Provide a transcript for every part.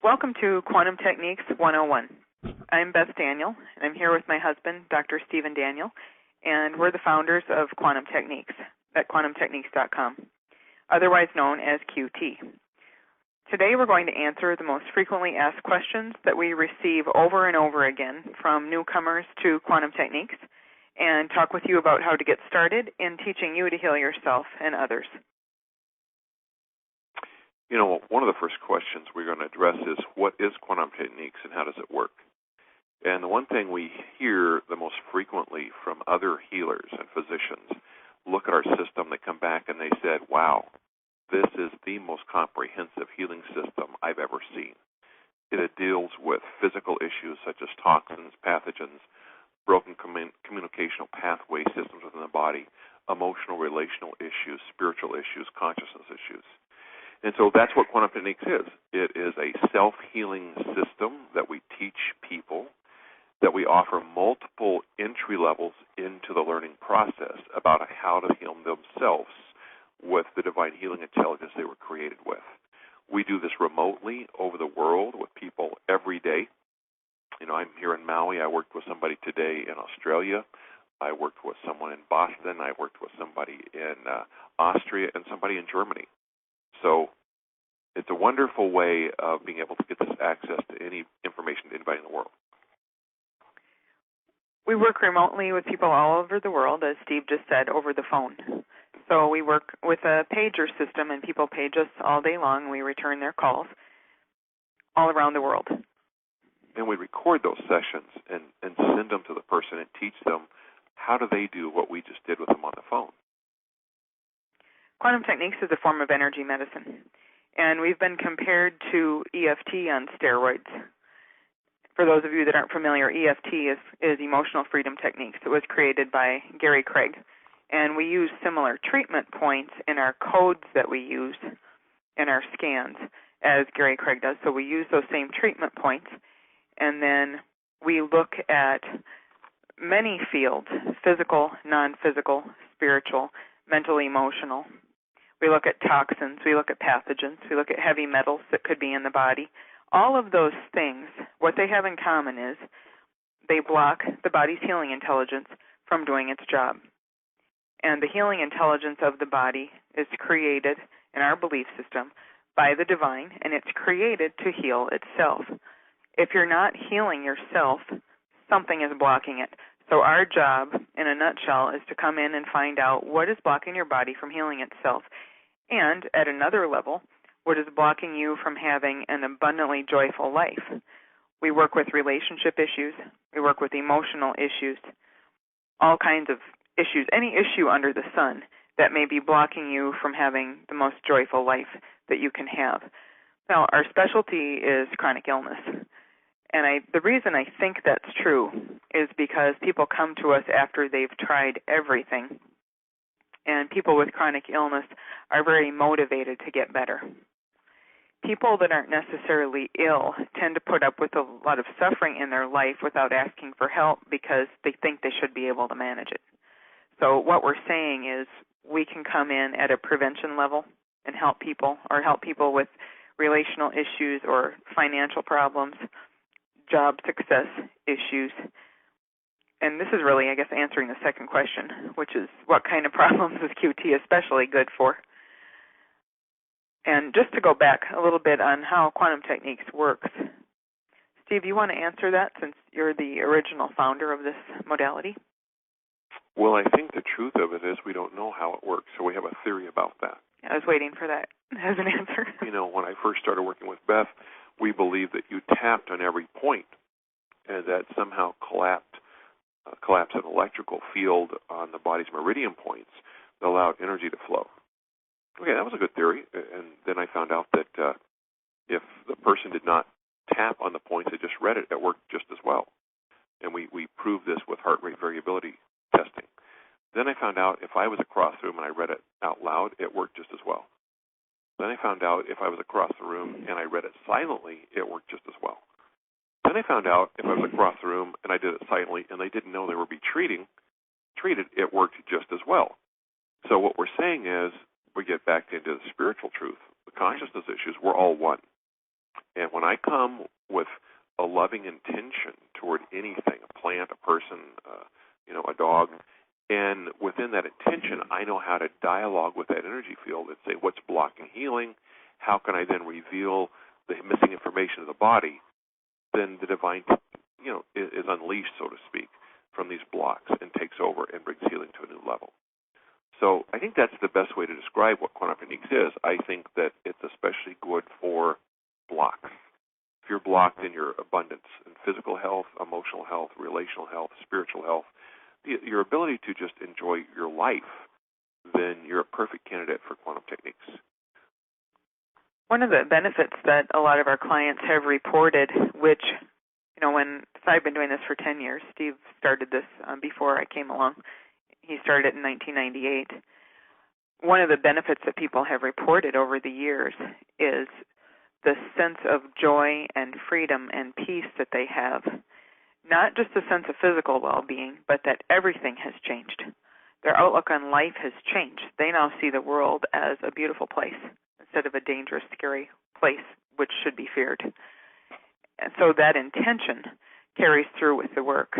Welcome to Quantum Techniques 101. I'm Beth Daniel, and I'm here with my husband, Dr. Stephen Daniel, and we're the founders of Quantum Techniques at quantumtechniques.com, otherwise known as QT. Today we're going to answer the most frequently asked questions that we receive over and over again from newcomers to Quantum Techniques and talk with you about how to get started in teaching you to heal yourself and others. You know, one of the first questions we're going to address is, what is quantum techniques and how does it work? And the one thing we hear the most frequently from other healers and physicians look at our system, they come back and they said, wow, this is the most comprehensive healing system I've ever seen. It deals with physical issues such as toxins, pathogens, broken communicational pathway systems within the body, emotional, relational issues, spiritual issues, consciousness issues. And so that's what quantum techniques is. It is a self-healing system that we teach people, that we offer multiple entry levels into the learning process about how to heal themselves with the divine healing intelligence they were created with. We do this remotely over the world with people every day. You know, I'm here in Maui. I worked with somebody today in Australia. I worked with someone in Boston. I worked with somebody in Austria and somebody in Germany. So it's a wonderful way of being able to get this access to any information to anybody in the world. We work remotely with people all over the world, as Steve just said, over the phone. So we work with a pager system, and people page us all day long. We return their calls all around the world. And we record those sessions and send them to the person and teach them how do they do what we just did with them on the phone. Quantum techniques is a form of energy medicine, and we've been compared to EFT on steroids. For those of you that aren't familiar, EFT is emotional freedom techniques. It was created by Gary Craig, and we use similar treatment points in our codes that we use in our scans as Gary Craig does. So we use those same treatment points, and then we look at many fields: physical, non-physical, spiritual, mental, emotional. We look at toxins, we look at pathogens, we look at heavy metals that could be in the body. All of those things, what they have in common is they block the body's healing intelligence from doing its job. And the healing intelligence of the body is created in our belief system by the divine, and it's created to heal itself. If you're not healing yourself, something is blocking it. So our job, in a nutshell, is to come in and find out what is blocking your body from healing itself. And at another level, what is blocking you from having an abundantly joyful life. We work with relationship issues. We work with emotional issues, all kinds of issues, any issue under the sun that may be blocking you from having the most joyful life that you can have. Now, our specialty is chronic illness. And the reason I think that's true is because people come to us after they've tried everything. And people with chronic illness are very motivated to get better. People that aren't necessarily ill tend to put up with a lot of suffering in their life without asking for help because they think they should be able to manage it. So what we're saying is we can come in at a prevention level and help people, or help people with relational issues or financial problems, job success issues. And this is really, I guess, answering the second question, which is what kind of problems is QT especially good for? And just to go back a little bit on how quantum techniques works, Steve, you want to answer that since you're the original founder of this modality? Well, I think the truth of it is we don't know how it works, so we have a theory about that. I was waiting for that as an answer. You know, when I first started working with Beth, we believed that you tapped on every point and that somehow collapsed an electrical field on the body's meridian points that allowed energy to flow. Okay, that was a good theory, and then I found out that if the person did not tap on the points, they just read it, it worked just as well. And we proved this with heart rate variability testing. Then I found out if I was across the room and I read it out loud, it worked just as well. Then I found out if I was across the room and I read it silently, it worked just as well. Then I found out if I was across the room and I did it silently and they didn't know they were being treated, it worked just as well. So what we're saying is, we get back into the spiritual truth, the consciousness issues, we're all one. And when I come with a loving intention toward anything, a plant, a person, a dog, and within that intention, I know how to dialogue with that energy field and say, what's blocking healing? How can I then reveal the missing information of the body? Then the divine, is unleashed, so to speak, from these blocks and takes over and brings healing to a new level. So I think that's the best way to describe what quantum techniques is. I think that it's especially good for blocks. If you're blocked in your abundance in physical health, emotional health, relational health, spiritual health, your ability to just enjoy your life, then you're a perfect candidate for quantum techniques. One of the benefits that a lot of our clients have reported, which, so I've been doing this for 10 years. Steve started this before I came along. He started it in 1998. One of the benefits that people have reported over the years is the sense of joy and freedom and peace that they have. Not just a sense of physical well-being, but that everything has changed. Their outlook on life has changed. They now see the world as a beautiful place instead of a dangerous, scary place, which should be feared. And so that intention carries through with the work.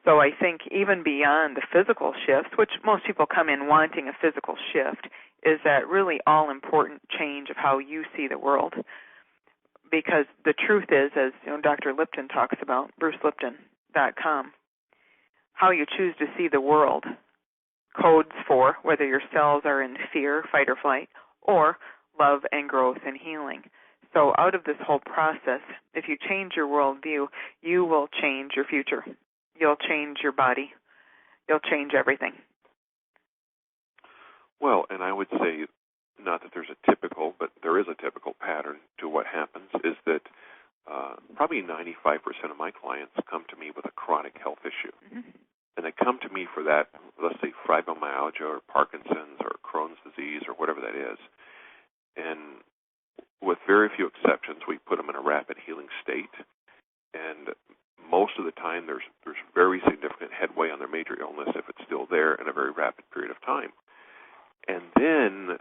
So I think even beyond the physical shifts, which most people come in wanting a physical shift, is that really all-important change of how you see the world. Because the truth is, as Dr. Lipton talks about, BruceLipton.com, how you choose to see the world codes for whether your cells are in fear, fight or flight, or love and growth and healing. So out of this whole process, if you change your worldview, you will change your future. You'll change your body. You'll change everything. Well, and I would say, not that there's a typical, but there is a typical pattern to what happens, is that probably 95% of my clients come to me with a chronic health issue. Mm-hmm. And they come to me for that, let's say, fibromyalgia or Parkinson's or Crohn's disease or whatever that is. And with very few exceptions, we put them in a rapid healing state. And most of the time, there's very significant headway on their major illness if it's still there in a very rapid period of time. And then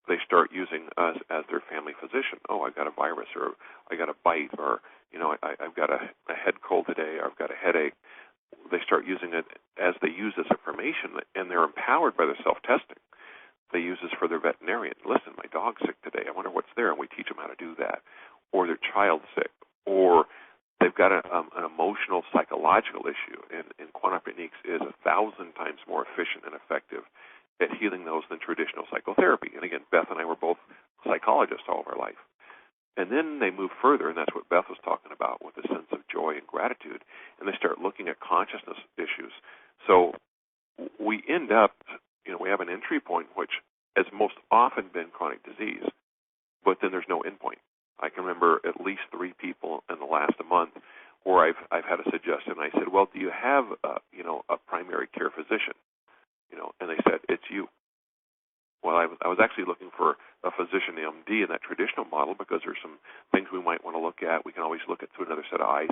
they start using us as their family physician. Oh, I got a virus, or I got a bite, or I've got a head cold today, or I've got a headache. They start using it as they use this information, and they're empowered by their self-testing. They use this for their veterinarian. Listen, my dog's sick today. I wonder what's there, and we teach them how to do that. Or their child's sick, or they've got an emotional, psychological issue, and quantum techniques is 1,000 times more efficient and effective at healing those than traditional psychotherapy. And again, Beth and I were both psychologists all of our life. And then they move further, and that's what Beth was talking about with a sense of joy and gratitude, and they start looking at consciousness issues. So we end up, we have an entry point which has most often been chronic disease, but then there's no end point. I can remember at least 3 people in the last month where I've had a suggestion. I said, well, do you have a primary care physician? And they said, it's you. Well, I was actually looking for a physician MD in that traditional model because there's some things we might want to look at. We can always look at through another set of eyes.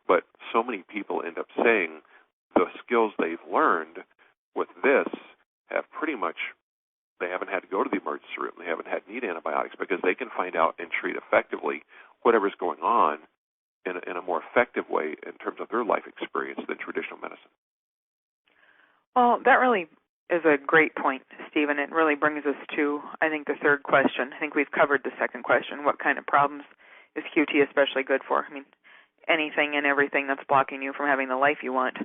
But so many people end up saying the skills they've learned with this have pretty much, they haven't had to go to the emergency room. They haven't had to need antibiotics because they can find out and treat effectively whatever's going on in a more effective way in terms of their life experience than traditional medicine. Well, that really is a great point, Stephen. It really brings us to, I think, the third question. I think we've covered the second question. What kind of problems is QT especially good for? I mean, anything and everything that's blocking you from having the life you want.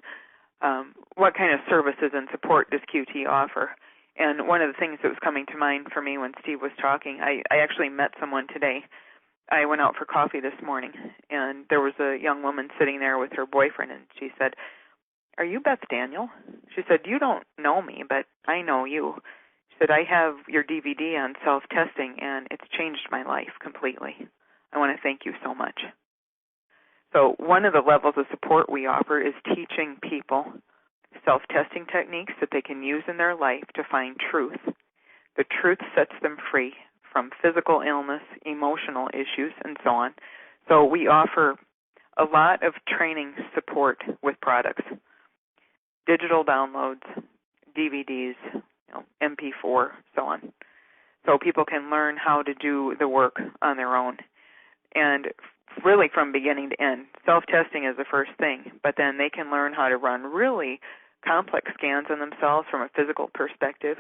What kind of services and support does QT offer? And one of the things that was coming to mind for me when Steve was talking, I actually met someone today. I went out for coffee this morning, and there was a young woman sitting there with her boyfriend, and she said, "Are you Beth Daniel?" She said, "You don't know me, but I know you." She said, "I have your DVD on self-testing, and it's changed my life completely. I want to thank you so much." So one of the levels of support we offer is teaching people self-testing techniques that they can use in their life to find truth. The truth sets them free from physical illness, emotional issues, and so on. So we offer a lot of training support with products. Digital downloads, DVDs, MP4, so on. So people can learn how to do the work on their own. and really from beginning to end. Self-testing is the first thing, but then they can learn how to run really complex scans on themselves from a physical perspective.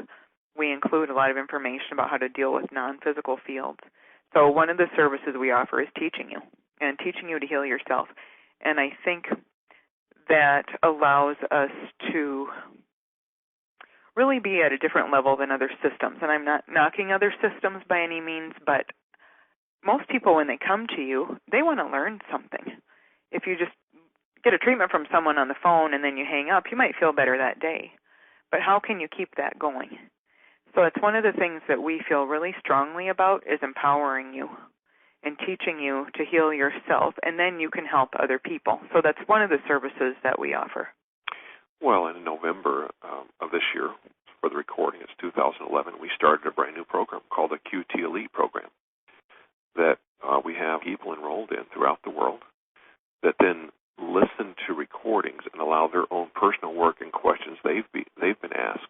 We include a lot of information about how to deal with non-physical fields. So one of the services we offer is teaching you, and teaching you to heal yourself. And I think that allows us to really be at a different level than other systems. And I'm not knocking other systems by any means, but most people, when they come to you, they want to learn something. If you just get a treatment from someone on the phone and then you hang up, you might feel better that day. But how can you keep that going? So it's one of the things that we feel really strongly about is empowering you and teaching you to heal yourself, and then you can help other people. So that's one of the services that we offer. Well, in November of this year, for the recording, it's 2011, we started a brand new program called the QT Elite program that we have people enrolled in throughout the world that then listen to recordings and allow their own personal work and questions they've been asked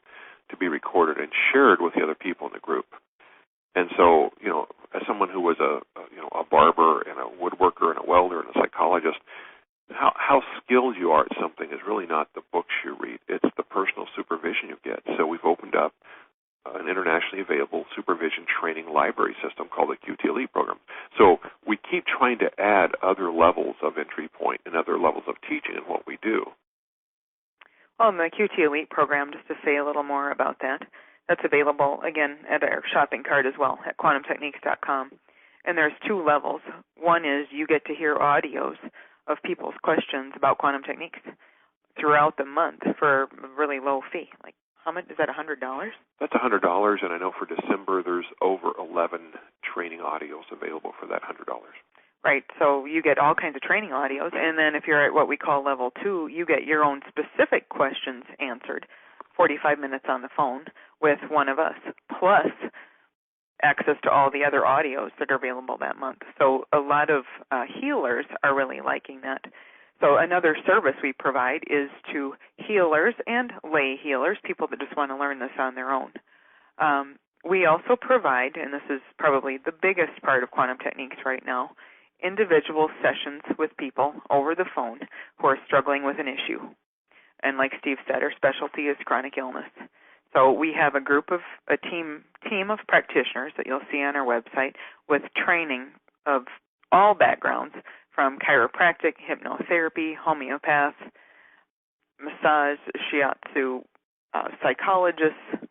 to be recorded and shared with the other people in the group. And so, as someone who was a barber and a woodworker and a welder and a psychologist, how skilled you are at something is really not the books you read. It's the personal supervision you get. So we've opened up an internationally available supervision training library system called the QT Elite program. So we keep trying to add other levels of entry point and other levels of teaching in what we do. Well, in the QT Elite program, just to say a little more about that, that's available, again, at our shopping cart as well, at quantumtechniques.com. And there's two levels. One is you get to hear audios of people's questions about quantum techniques throughout the month for a really low fee. Like, how much is that, $100? That's $100, and I know for December there's over 11 training audios available for that $100. Right, so you get all kinds of training audios, and then if you're at what we call level 2, you get your own specific questions answered, 45 minutes on the phone with one of us, plus access to all the other audios that are available that month. So a lot of healers are really liking that. So another service we provide is to healers and lay healers, people that just want to learn this on their own. We also provide, and this is probably the biggest part of quantum techniques right now, individual sessions with people over the phone who are struggling with an issue. And like Steve said, our specialty is chronic illness. So we have a team of practitioners that you'll see on our website with training of all backgrounds, from chiropractic, hypnotherapy, homeopath, massage, shiatsu, psychologists.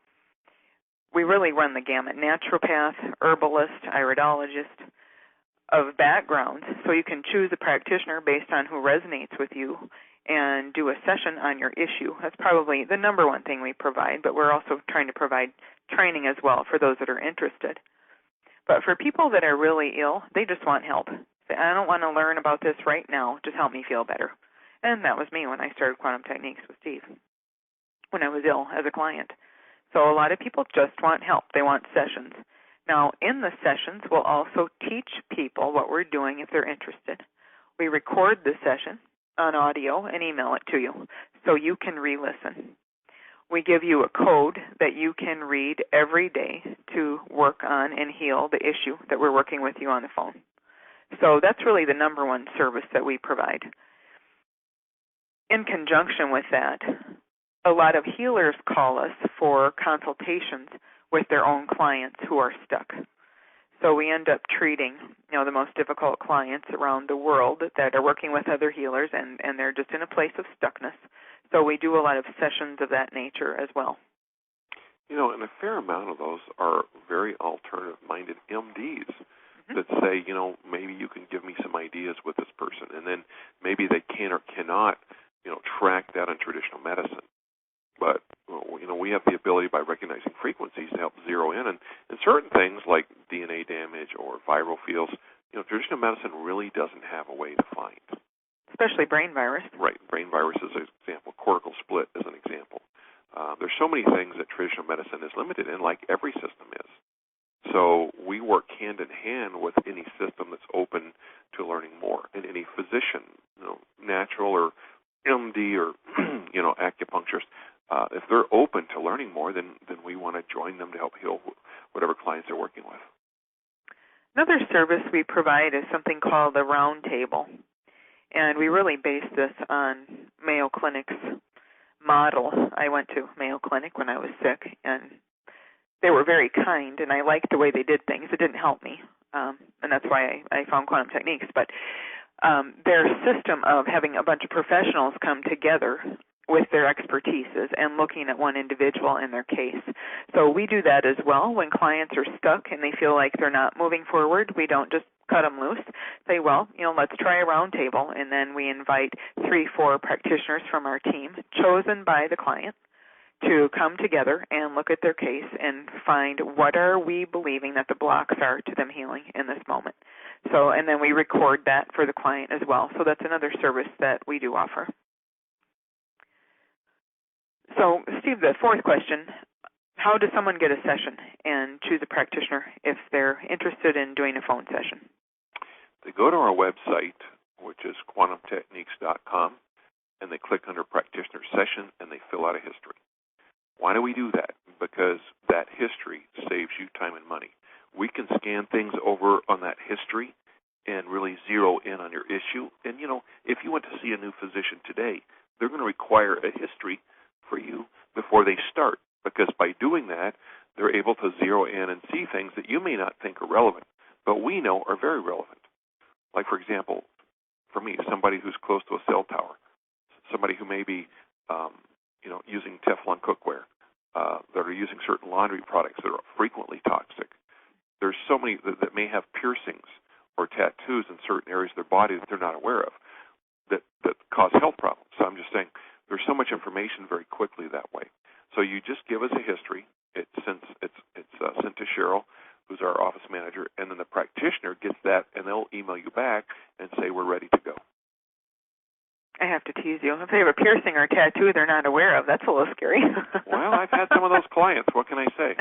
We really run the gamut, naturopath, herbalist, iridologist, of backgrounds. So you can choose a practitioner based on who resonates with you and do a session on your issue. That's probably the number one thing we provide, but we're also trying to provide training as well for those that are interested. But for people that are really ill, they just want help. I don't want to learn about this right now. Just help me feel better. And that was me when I started Quantum Techniques with Steve, when I was ill as a client. So a lot of people just want help. They want sessions. Now, in the sessions, we'll also teach people what we're doing if they're interested. We record the session on audio and email it to you so you can re-listen. We give you a code that you can read every day to work on and heal the issue that we're working with you on the phone. So that's really the number one service that we provide. In conjunction with that, a lot of healers call us for consultations with their own clients who are stuck. So we end up treating, the most difficult clients around the world that are working with other healers, and they're just in a place of stuckness. So we do a lot of sessions of that nature as well. And a fair amount of those are very alternative-minded MDs that say, maybe you can give me some ideas with this person, and then maybe they can or cannot, track that in traditional medicine. But, we have the ability by recognizing frequencies to help zero in. And certain things like DNA damage or viral fields, traditional medicine really doesn't have a way to find. Especially brain virus. Right. Brain virus is an example. Cortical split is an example. There's so many things that traditional medicine is limited in, like every system is. So we work hand in hand with any system that's open to learning more, and any physician, natural or MD or, acupuncturist. If they're open to learning more, then we want to join them to help heal whatever clients they're working with. Another service we provide is something called the round table. And we really base this on Mayo Clinic's model. I went to Mayo Clinic when I was sick, and they were very kind, and I liked the way they did things. It didn't help me, and that's why I found quantum techniques. But their system of having a bunch of professionals come together with their expertises and looking at one individual and their case. So we do that as well. When clients are stuck and they feel like they're not moving forward, we don't just cut them loose. Say, well, let's try a round table, and then we invite 3-4 practitioners from our team, chosen by the client, to come together and look at their case and find what are we believing that the blocks are to them healing in this moment. So, and then we record that for the client as well. So that's another service that we do offer. So, Steve, the fourth question, how does someone get a session and choose a practitioner if they're interested in doing a phone session? They go to our website, which is quantumtechniques.com, and they click under Practitioner Session, and they fill out a history. Why do we do that? Because that history saves you time and money. We can scan things over on that history and really zero in on your issue. And, if you went to see a new physician today, they're going to require a history for you before they start, because by doing that, they're able to zero in and see things that you may not think are relevant, but we know are very relevant. Like, for example, for me, somebody who's close to a cell tower, somebody who may be, using Teflon cookware, that are using certain laundry products that are frequently toxic. There's so many that may have piercings or tattoos in certain areas of their body that they're not aware of that cause health problems. So I'm just saying there's so much information very quickly that way. So you just give us a history. It's sent to Cheryl, who's our office manager, and then the practitioner gets that, and they'll email you back and say, we're ready to go. I have to tease you. If they have a piercing or a tattoo they're not aware of, that's a little scary. Well, I've had some of those clients. What can I say?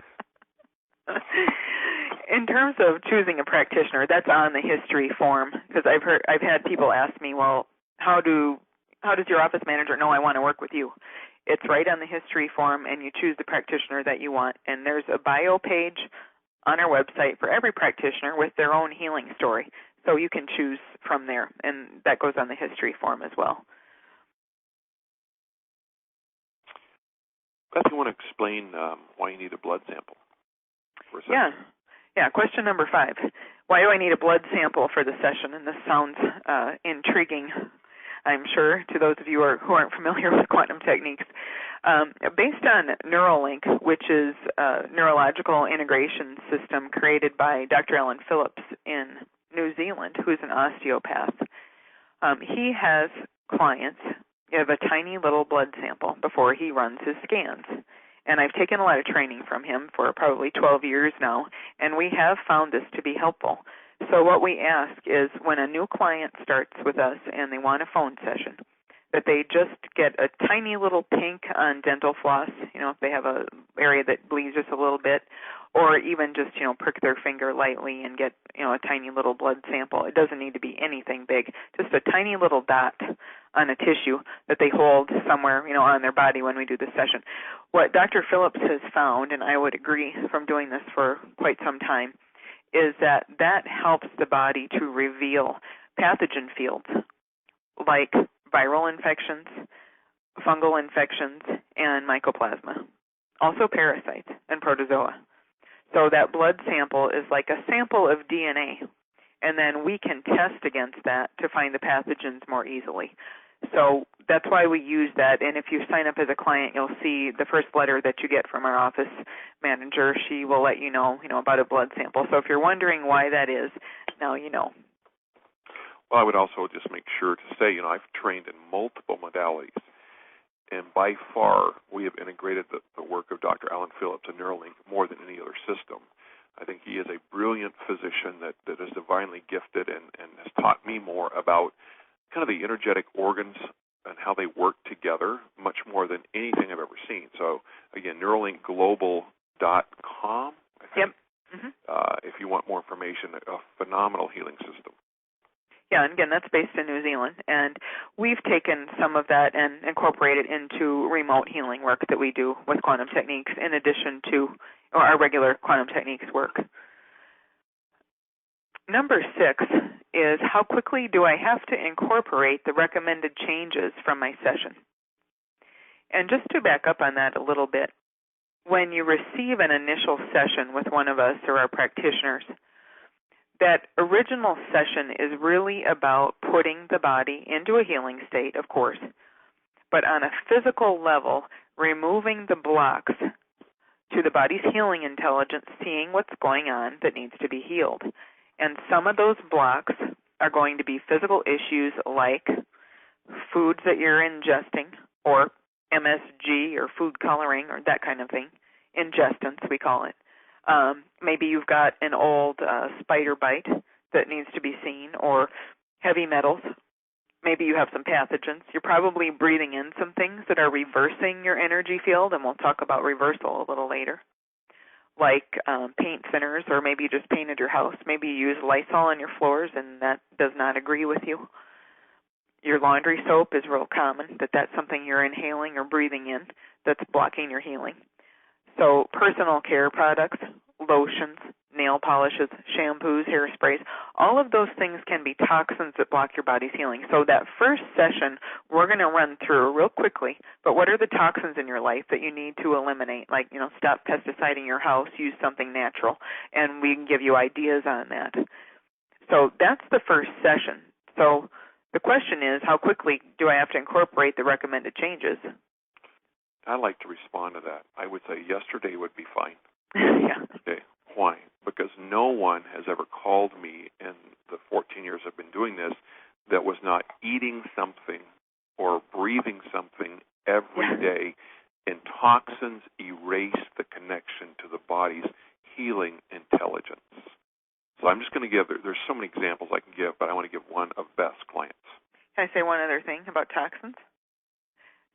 In terms of choosing a practitioner, that's on the history form, because I've had people ask me, well, how does your office manager know I want to work with you? It's right on the history form, and you choose the practitioner that you want. And there's a bio page on our website for every practitioner with their own healing story. So you can choose from there, and that goes on the history form as well. Beth, you want to explain why you need a blood sample for a session? Yeah. Question number 5. Why do I need a blood sample for the session? And this sounds intriguing, I'm sure, to those of you who aren't familiar with quantum techniques. Based on Neuralink, which is a neurological integration system created by Dr. Alan Phillips in New Zealand, who's an osteopath, he has clients give a tiny little blood sample before he runs his scans. And I've taken a lot of training from him for probably 12 years now, and we have found this to be helpful. So what we ask is when a new client starts with us and they want a phone session, that they just get a tiny little pink on dental floss, if they have a area that bleeds just a little bit, or even just, prick their finger lightly and get, a tiny little blood sample. It doesn't need to be anything big, just a tiny little dot on a tissue that they hold somewhere, on their body when we do the session. What Dr. Phillips has found, and I would agree from doing this for quite some time, is that helps the body to reveal pathogen fields like viral infections, fungal infections, and mycoplasma, also parasites and protozoa. So that blood sample is like a sample of DNA, and then we can test against that to find the pathogens more easily. So that's why we use that, and if you sign up as a client, you'll see the first letter that you get from our office manager. She will let you know, about a blood sample. So if you're wondering why that is, now you know. Well, I would also just make sure to say, I've trained in multiple modalities, and by far we have integrated the work of Dr. Alan Phillips and Neuralink more than any other system. I think he is a brilliant physician that is divinely gifted and has taught me more about kind of the energetic organs and how they work together, much more than anything I've ever seen. So, again, neuralinkglobal.com. Yep. Mm-hmm. If you want more information, a phenomenal healing system. Yeah, and again, that's based in New Zealand, and we've taken some of that and incorporated into remote healing work that we do with quantum techniques in addition to our regular quantum techniques work. number 6 is how quickly do I have to incorporate the recommended changes from my session? And just to back up on that a little bit, when you receive an initial session with one of us or our practitioners, that original session is really about putting the body into a healing state, of course, but on a physical level, removing the blocks to the body's healing intelligence, seeing what's going on that needs to be healed. And some of those blocks are going to be physical issues like foods that you're ingesting, or MSG or food coloring or that kind of thing. Ingestants, we call it. Maybe you've got an old spider bite that needs to be seen, or heavy metals. Maybe you have some pathogens. You're probably breathing in some things that are reversing your energy field, and we'll talk about reversal a little later, like paint thinners, or maybe you just painted your house. Maybe you use Lysol on your floors, and that does not agree with you. Your laundry soap is real common, that's something you're inhaling or breathing in that's blocking your healing. So personal care products, lotions, nail polishes, shampoos, hairsprays, all of those things can be toxins that block your body's healing. So that first session, we're going to run through real quickly, but what are the toxins in your life that you need to eliminate? Like, stop pesticiding your house, use something natural, and we can give you ideas on that. So that's the first session. So the question is, how quickly do I have to incorporate the recommended changes? I'd like to respond to that. I would say yesterday would be fine. Yeah. Okay. Why? Because no one has ever called me in the 14 years I've been doing this that was not eating something or breathing something every day, and toxins erase the connection to the body's healing intelligence. So I'm just going to give, there's so many examples I can give, but I want to give one of Beth's clients. Can I say one other thing about toxins?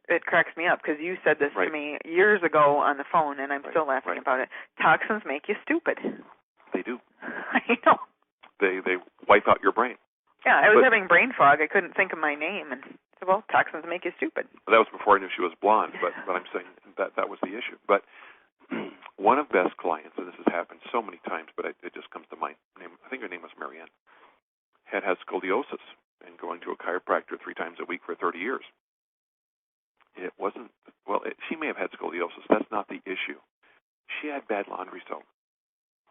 It cracks me up because you said this to me years ago on the phone, and I'm still laughing about it. Toxins make you stupid. They do. I know. They wipe out your brain. Yeah, I was having brain fog. I couldn't think of my name, and said, well, toxins make you stupid. That was before I knew she was blonde, but I'm saying that was the issue. But one of Beth's clients, and this has happened so many times, but it just comes to mind. I think her name was Marianne, had scoliosis and going to a chiropractor 3 times a week for 30 years. It wasn't, she may have had scoliosis. That's not the issue. She had bad laundry soap.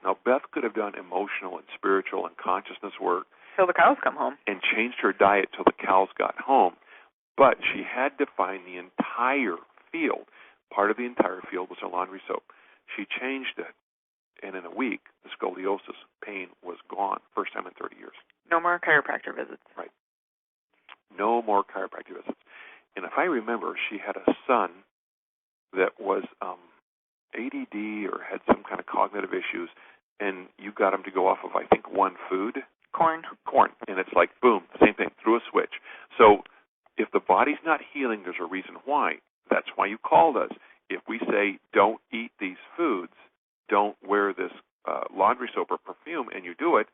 Now, Beth could have done emotional and spiritual and consciousness work till the cows come home and changed her diet till the cows got home, but she had to find the entire field. Part of the entire field was her laundry soap. She changed it, and in a week, the scoliosis pain was gone, first time in 30 years. No more chiropractor visits. Right. No more chiropractor visits. And if I remember, she had a son that was ADD or had some kind of cognitive issues, and you got him to go off of, I think, one food. Corn. And it's like, boom, same thing, threw a switch. So if the body's not healing, there's a reason why. That's why you called us. If we say, don't eat these foods, don't wear this laundry soap or perfume, and you do it,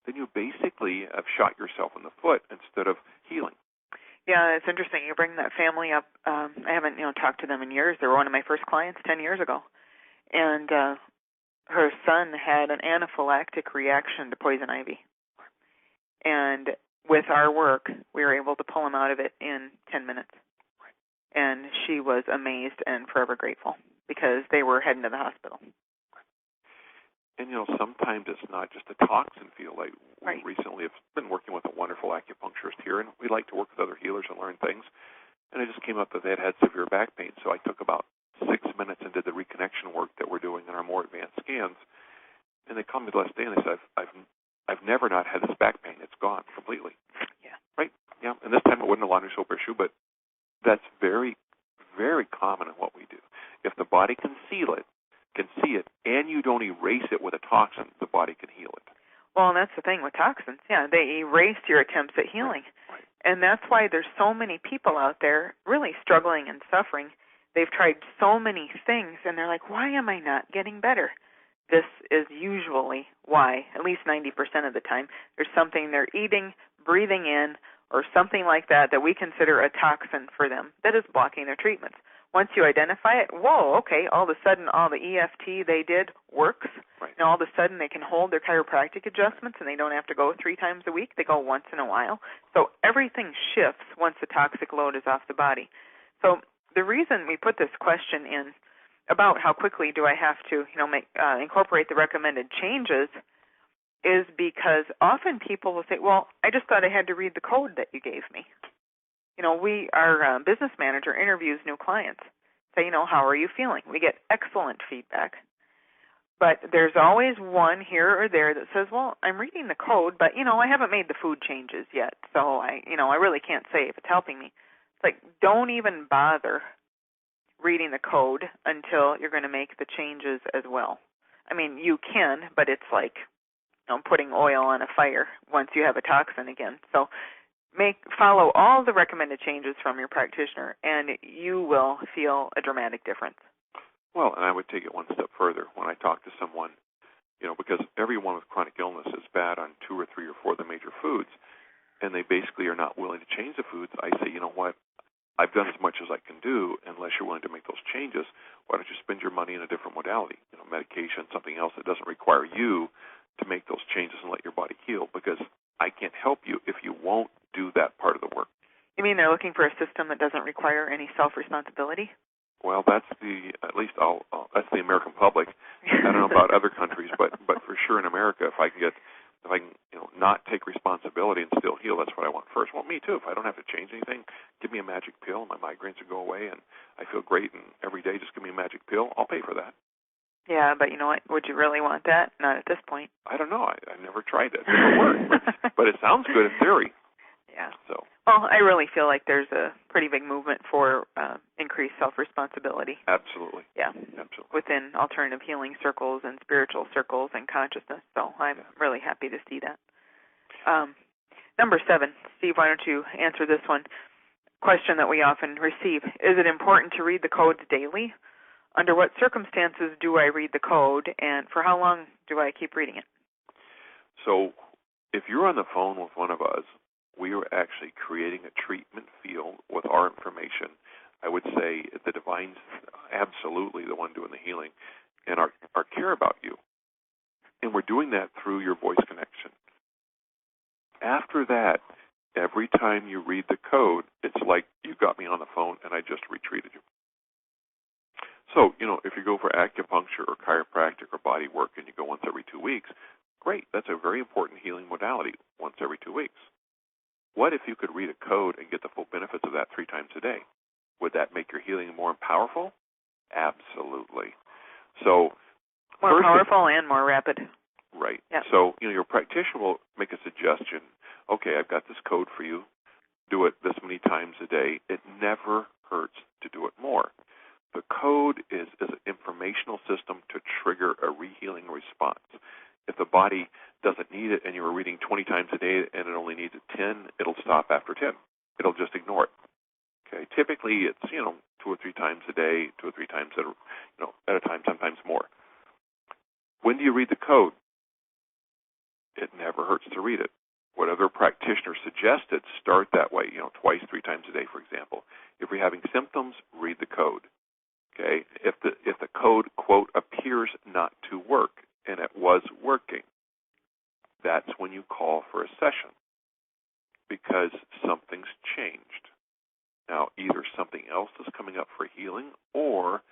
then you basically have shot yourself in the foot instead of healing. Yeah, it's interesting. You bring that family up. I haven't, talked to them in years. They were one of my first clients 10 years ago. And her son had an anaphylactic reaction to poison ivy. And with our work, we were able to pull him out of it in 10 minutes. And she was amazed and forever grateful because they were heading to the hospital. And, sometimes it's not just a toxin field. We recently have been working with a wonderful acupuncturist here, and we like to work with other healers and learn things. And it just came up that they had severe back pain, so I took about 6 minutes and did the reconnection work that we're doing in our more advanced scans. And they called me the last day, and they said, I've never not had this back pain. It's gone completely. Yeah. Right? Yeah. And this time it wasn't a laundry soap issue, but that's very, very common in what we do. If the body can see it, and you don't erase it with a toxin, the body can heal it. Well, and that's the thing with toxins. Yeah, they erase your attempts at healing. Right. And that's why there's so many people out there really struggling and suffering. They've tried so many things, and they're like, why am I not getting better? This is usually why, at least 90% of the time. There's something they're eating, breathing in, or something like that we consider a toxin for them that is blocking their treatments. once you identify it, whoa, okay, all of a sudden all the EFT they did works. Right. And all of a sudden they can hold their chiropractic adjustments and they don't have to go 3 times a week. They go once in a while. So everything shifts once the toxic load is off the body. So the reason we put this question in about how quickly do I have to, incorporate the recommended changes is because often people will say, well, I just thought I had to read the code that you gave me. Our business manager interviews new clients. Say, how are you feeling? We get excellent feedback. But there's always one here or there that says, well, I'm reading the code, but, I haven't made the food changes yet, so I really can't say if it's helping me. It's like, don't even bother reading the code until you're going to make the changes as well. I mean, you can, but it's like putting oil on a fire once you have a toxin again. So follow all the recommended changes from your practitioner, and you will feel a dramatic difference. Well, and I would take it one step further. When I talk to someone, because everyone with chronic illness is bad on 2 or 3 or 4 of the major foods, and they basically are not willing to change the foods, I say, you know what, I've done as much as I can do. Unless you're willing to make those changes, why don't you spend your money in a different modality, medication, something else that doesn't require you to make those changes and let your body heal, because I can't help you if you won't do that part of the work. You mean they're looking for a system that doesn't require any self-responsibility? Well, that's at least that's the American public. I don't know about other countries, but for sure in America, if I can not take responsibility and still heal, that's what I want first. Well, me too. If I don't have to change anything, give me a magic pill, and my migraines will go away, and I feel great. And every day, just give me a magic pill. I'll pay for that. Yeah, but you know what? Would you really want that? Not at this point. I don't know. I've never tried it. It never worked, but it sounds good in theory. Yeah. So. Well, I really feel like there's a pretty big movement for increased self-responsibility. Absolutely. Yeah. Absolutely. Within alternative healing circles and spiritual circles and consciousness. So I'm really happy to see that. Number 7, Steve, why don't you answer this one? Question that we often receive: is it important to read the codes daily? Under what circumstances do I read the code, and for how long do I keep reading it? So if you're on the phone with one of us, we are actually creating a treatment field with our information. I would say the Divine's absolutely the one doing the healing, and our care about you. And we're doing that through your voice connection. After that, every time you read the code, it's like you got me on the phone and I just retreated you. So, if you go for acupuncture or chiropractic or body work and you go once every 2 weeks, great. That's a very important healing modality, once every 2 weeks. What if you could read a code and get the full benefits of that 3 times a day? Would that make your healing more powerful? Absolutely. So, more powerful and more rapid. Right. Yep. So, your practitioner will make a suggestion. Okay, I've got this code for you. Do it this many times a day. It never hurts to do it more. The code is an informational system to trigger a rehealing response. If the body doesn't need it and you were reading 20 times a day and it only needs it 10, it'll stop after 10. It'll just ignore it. Okay. Typically, it's 2 or 3 times a day, 2 or 3 times at a time, sometimes more. When do you read the code? It never hurts to read it. Whatever practitioner suggested, start that way. Twice, 3 times a day, for example. If you're having symptoms, read the code. Okay. If the code quote appears not to work, and it was working, that's when you call for a session, because something's changed. Now, either something else is coming up for healing, or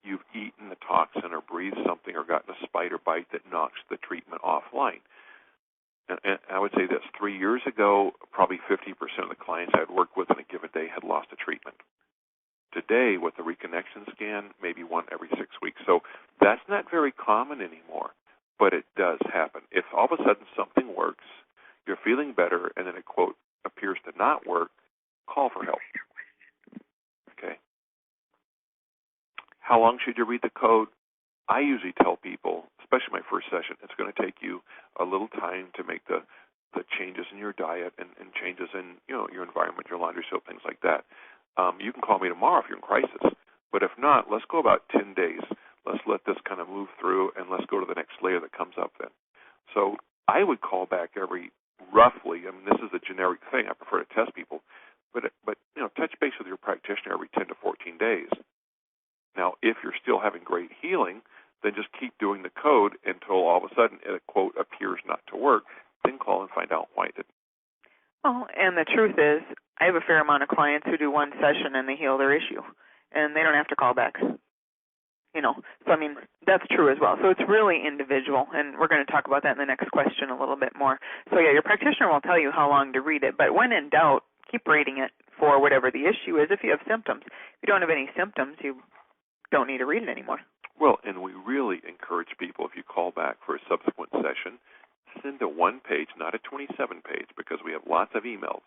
you've eaten a toxin or breathed something or gotten a spider bite that knocks the treatment offline. And I would say this, 3 years ago, probably 50% of the clients I had worked with in a given day had lost a treatment. Today, with the reconnection scan, maybe 1 every 6 weeks. So that's not very common anymore, but it does happen. If all of a sudden something works, you're feeling better, and then a quote appears to not work, call for help. Okay. How long should you read the code? I usually tell people, especially my first session, it's going to take you a little time to make the changes in your diet and changes in your environment, your laundry soap, things like that. You can call me tomorrow if you're in crisis. But if not, let's go about 10 days. Let's let this kind of move through, and let's go to the next layer that comes up then. So I would call back every roughly, this is a generic thing. I prefer to test people. But touch base with your practitioner every 10 to 14 days. Now, if you're still having great healing, then just keep doing the code until all of a sudden a quote appears not to work. Then call and find out why it didn't. Well, and the truth is, I have a fair amount of clients who do one session and they heal their issue, and they don't have to call back. So I mean, that's true as well. So it's really individual, and we're going to talk about that in the next question a little bit more. So yeah, your practitioner will tell you how long to read it, but when in doubt, keep reading it for whatever the issue is. If you have symptoms, if you don't have any symptoms, you don't need to read it anymore. Well, and we really encourage people, if you call back for a subsequent session, send a one-page, not a 27-page, because we have lots of emails,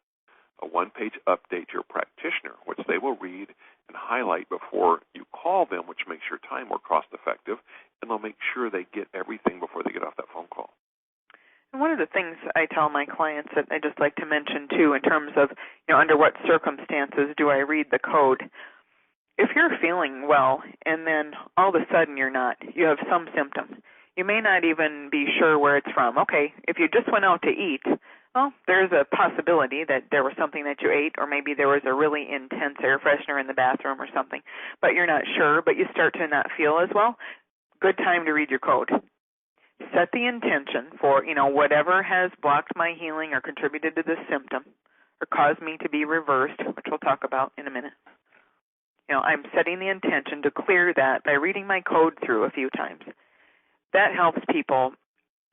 a one-page update to your practitioner, which they will read and highlight before you call them, which makes your time more cost-effective, and they'll make sure they get everything before they get off that phone call. And one of the things I tell my clients that I just like to mention, too, in terms of, under what circumstances do I read the code, if you're feeling well and then all of a sudden you're not, you have some symptoms, you may not even be sure where it's from. Okay, if you just went out to eat, well, there's a possibility that there was something that you ate, or maybe there was a really intense air freshener in the bathroom or something, but you're not sure, but you start to not feel as well. Good time to read your code. Set the intention for, whatever has blocked my healing or contributed to this symptom or caused me to be reversed, which we'll talk about in a minute. I'm setting the intention to clear that by reading my code through a few times. That helps people,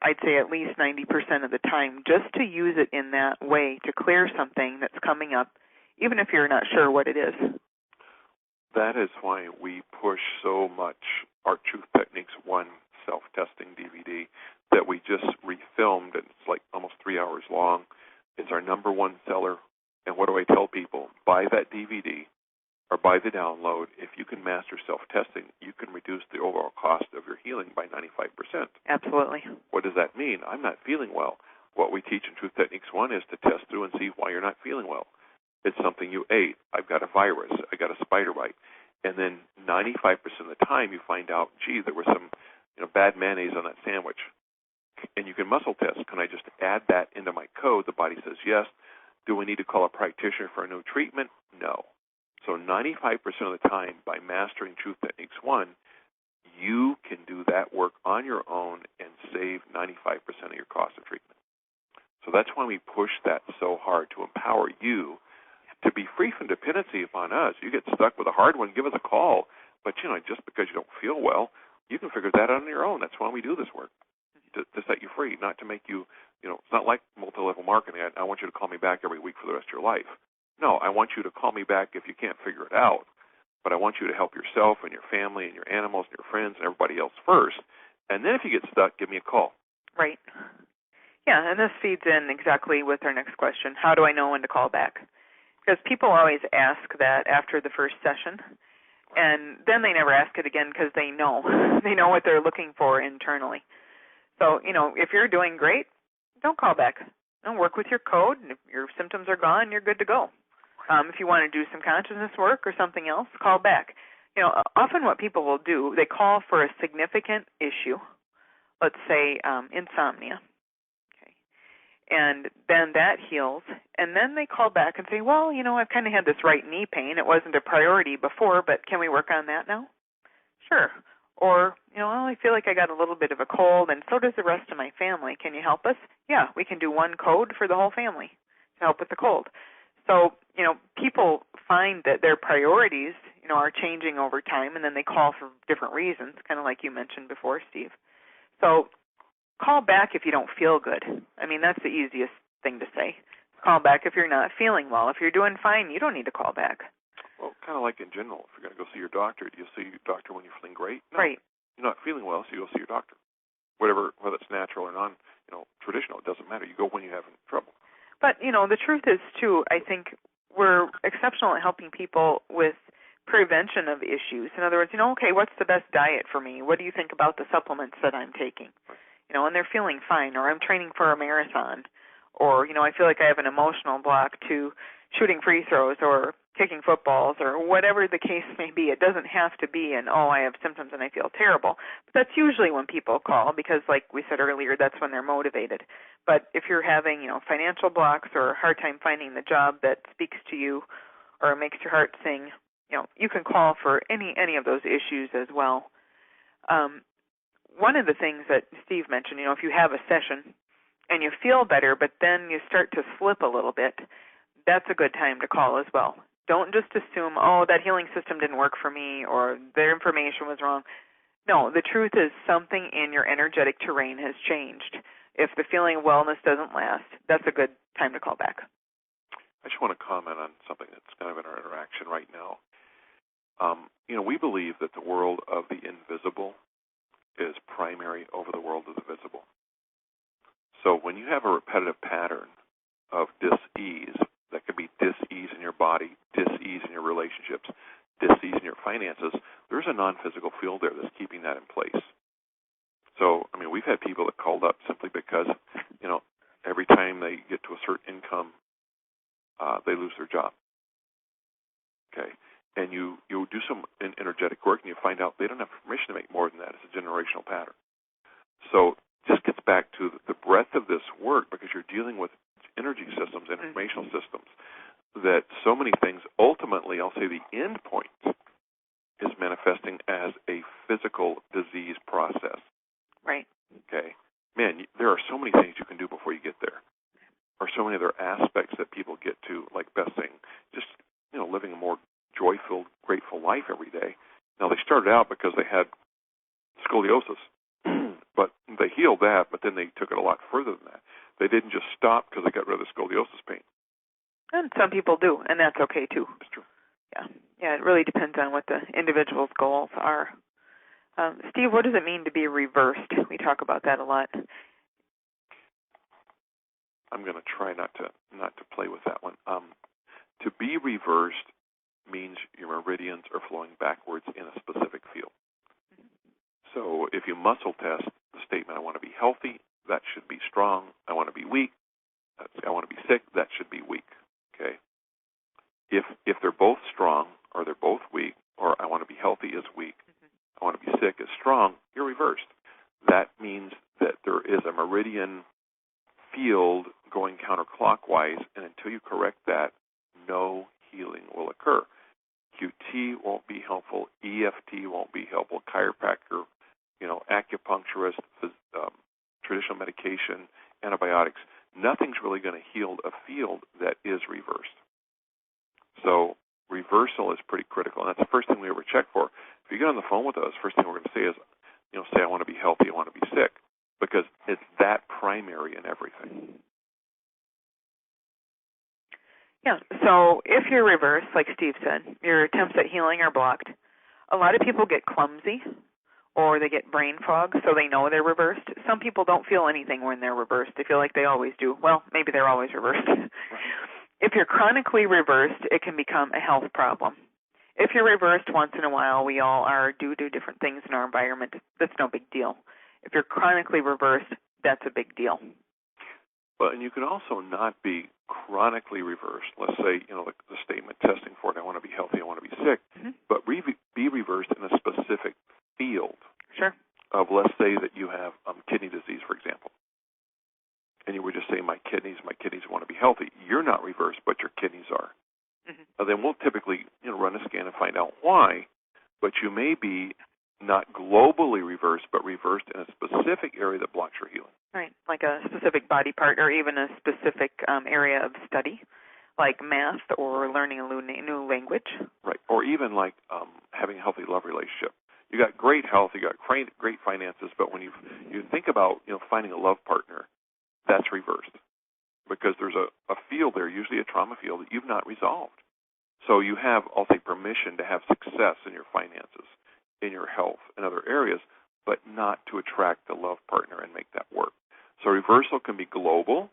I'd say at least 90% of the time, just to use it in that way to clear something that's coming up, even if you're not sure what it is. That is why we push so much our Truth Techniques 1 self-testing DVD that we just refilmed, and it's like almost 3 hours long. It's our number one seller. And what do I tell people? Buy that DVD or buy the download. If you can master self-testing, you can reduce the overall cost of your healing by 95%. Absolutely. What does that mean? I'm not feeling well. What we teach in Truth Techniques 1 is to test through and see why you're not feeling well. It's something you ate. I've got a virus. I got a spider bite. And then 95% of the time you find out, gee, there was some bad mayonnaise on that sandwich. And you can muscle test. Can I just add that into my code? The body says yes. Do we need to call a practitioner for a new treatment? No. So 95% of the time, by mastering Truth Techniques 1, you can do that work on your own and save 95% of your cost of treatment. So that's why we push that so hard, to empower you to be free from dependency upon us. You get stuck with a hard one, give us a call. But, just because you don't feel well, you can figure that out on your own. That's why we do this work, to set you free, not to make you, it's not like multi-level marketing. I want you to call me back every week for the rest of your life. No, I want you to call me back if you can't figure it out, but I want you to help yourself and your family and your animals and your friends and everybody else first. And then if you get stuck, give me a call. Right. Yeah, and this feeds in exactly with our next question. How do I know when to call back? Because people always ask that after the first session, and then they never ask it again because they know. They know what they're looking for internally. So, if you're doing great, don't call back. Work with your code, and if your symptoms are gone, you're good to go. If you want to do some consciousness work or something else, call back. Often what people will do, they call for a significant issue, let's say insomnia, okay, and then that heals, and then they call back and say, well, I've kind of had this right knee pain. It wasn't a priority before, but can we work on that now? Sure. Or, I feel like I got a little bit of a cold, and so does the rest of my family. Can you help us? Yeah, we can do one code for the whole family to help with the cold. So, people find that their priorities, are changing over time, and then they call for different reasons, kind of like you mentioned before, Steve. So call back if you don't feel good. I mean, that's the easiest thing to say. Call back if you're not feeling well. If you're doing fine, you don't need to call back. Well, kind of like in general, if you're going to go see your doctor, do you see your doctor when you're feeling great? No. Right. You're not feeling well, so you go see your doctor. Whether it's natural or traditional, it doesn't matter. You go when you're having trouble. But, the truth is, too, I think we're exceptional at helping people with prevention of issues. In other words, okay, what's the best diet for me? What do you think about the supplements that I'm taking? And they're feeling fine, or I'm training for a marathon, or, I feel like I have an emotional block to shooting free throws or kicking footballs or whatever the case may be. It doesn't have to be I have symptoms and I feel terrible. But that's usually when people call because, like we said earlier, that's when they're motivated. But if you're having, financial blocks or a hard time finding the job that speaks to you or makes your heart sing, you can call for any of those issues as well. One of the things that Steve mentioned, if you have a session and you feel better, but then you start to slip a little bit, that's a good time to call as well. Don't just assume, that healing system didn't work for me or their information was wrong. No, the truth is something in your energetic terrain has changed. If the feeling of wellness doesn't last, that's a good time to call back. I just want to comment on something that's kind of in our interaction right now. We believe that the world of the invisible is primary over the world of the visible. So when you have a repetitive pattern of dis-ease, that could be dis-ease in your body, dis-ease in your relationships, dis-ease in your finances, there's a non-physical field there that's keeping that in place. So, we've had people that called up simply because, every time they get to a certain income, they lose their job. Okay? And you do some energetic work and you find out they don't have permission to make more than that. It's a generational pattern. So this gets back to the breadth of this work, because you're dealing with energy systems, informational systems, that so many things, ultimately, I'll say the end point is manifesting as a physical disease process. Right. Okay. Man, there are so many things you can do before you get there. Or so many other aspects that people get to, like Beth saying, just, living a more joy-filled, grateful life every day. Now, they started out because they had scoliosis, but they healed that, but then they took it a lot further than that. They didn't just stop because they got rid of the scoliosis pain. And some people do, and that's okay, too. That's true. Yeah, it really depends on what the individual's goals are. Steve, what does it mean to be reversed? We talk about that a lot. I'm going to try not to play with that one. To be reversed means your meridians are flowing backwards in a specific field. So if you muscle test the statement, I want to be healthy, that should be strong. I want to be weak, I want to be sick, that should be weak. Okay. If they're both strong or they're both weak, or I want to be healthy is weak, I want to be sick is strong, you're reversed. That means that there is a meridian field going counterclockwise, and until you correct that, no healing will occur. QT won't be helpful. EFT won't be helpful. Chiropractor, acupuncturist, traditional medication, antibiotics. Nothing's really going to heal a field that is reversed. So reversal is pretty critical, and that's the first thing we ever check for. If you get on the phone with us, first thing we're going to say is, say I want to be healthy, I want to be sick, because it's that primary in everything. Yeah, so if you're reversed, like Steve said, your attempts at healing are blocked. A lot of people get clumsy or they get brain fog, so they know they're reversed. Some people don't feel anything when they're reversed. They feel like they always do. Well, maybe they're always reversed. If you're chronically reversed, it can become a health problem. If you're reversed once in a while, we all are due to different things in our environment. That's no big deal. If you're chronically reversed, that's a big deal. Well, and you can also not be chronically reversed. Let's say, the statement testing for it, I want to be healthy, I want to be sick, but be reversed in a specific field. Sure. Of, let's say that you have kidney disease, for example, and you were just saying, my kidneys want to be healthy. You're not reversed, but your kidneys are. Then we'll typically run a scan and find out why, but you may be not globally reversed, but reversed in a specific area that blocks your healing. Right, like a specific body part or even a specific area of study, like math or learning a new language. Right, or even like having a healthy love relationship. You got great health, you got great finances, but when you think about finding a love partner, that's reversed because there's a field there, usually a trauma field, that you've not resolved. So you have, I'll say, permission to have success in your finances, in your health, in other areas, but not to attract the love partner and make that work. So reversal can be global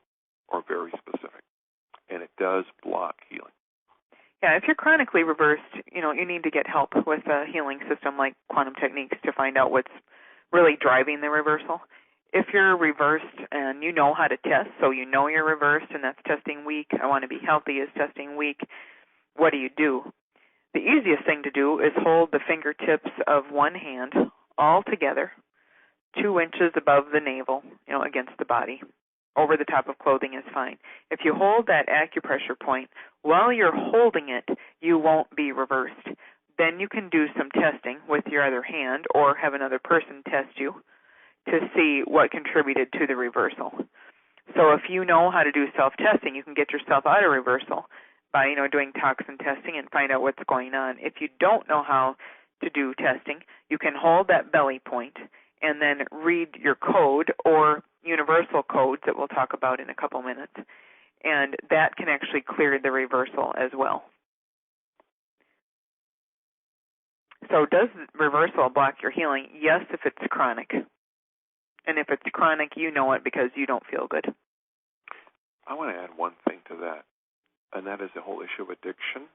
or very specific, and it does block healing. Yeah, if you're chronically reversed, you need to get help with a healing system like quantum techniques to find out what's really driving the reversal. If you're reversed and you know how to test, so you know you're reversed and that's testing weak, I want to be healthy is testing weak, what do? The easiest thing to do is hold the fingertips of one hand all together, 2 inches above the navel, against the body. over the top of clothing is fine. If you hold that acupressure point, while you're holding it, you won't be reversed. Then you can do some testing with your other hand or have another person test you to see what contributed to the reversal. So if you know how to do self-testing, you can get yourself out of reversal by, doing toxin testing and find out what's going on. If you don't know how to do testing, you can hold that belly point and then read your code or universal codes that we'll talk about in a couple minutes, and that can actually clear the reversal as well. So does reversal block your healing? Yes, if it's chronic. And if it's chronic, you know it because you don't feel good. I want to add one thing to that, and that is the whole issue of addiction.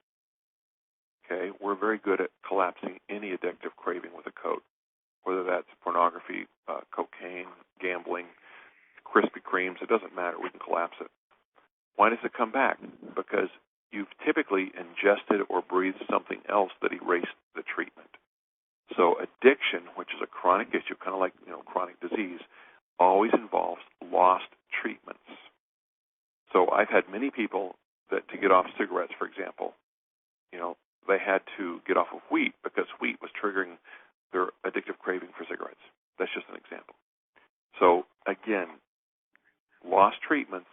Okay, we're very good at collapsing any addictive craving with a code, whether that's pornography, cocaine, gambling, Krispy Kremes. It doesn't matter. We can collapse it. Why does it come back? Because you've typically ingested or breathed something else that erased the treatment. So addiction, which is a chronic issue, kind of like chronic disease, always involves lost treatments. So I've had many people that to get off cigarettes, for example, they had to get off of wheat because wheat was triggering their addictive craving for cigarettes. That's just an example. So again, lost treatments,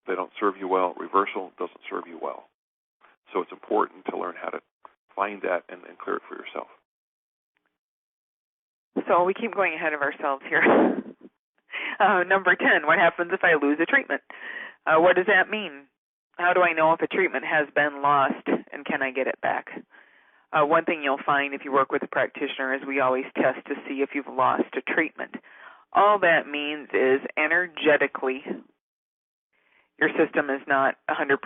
they don't serve you well. Reversal doesn't serve you well. So it's important to learn how to find that and clear it for yourself. So we keep going ahead of ourselves here. Number 10, what happens if I lose a treatment? What does that mean? How do I know if a treatment has been lost and can I get it back? One thing you'll find if you work with a practitioner is we always test to see if you've lost a treatment. All that means is energetically your system is not 100%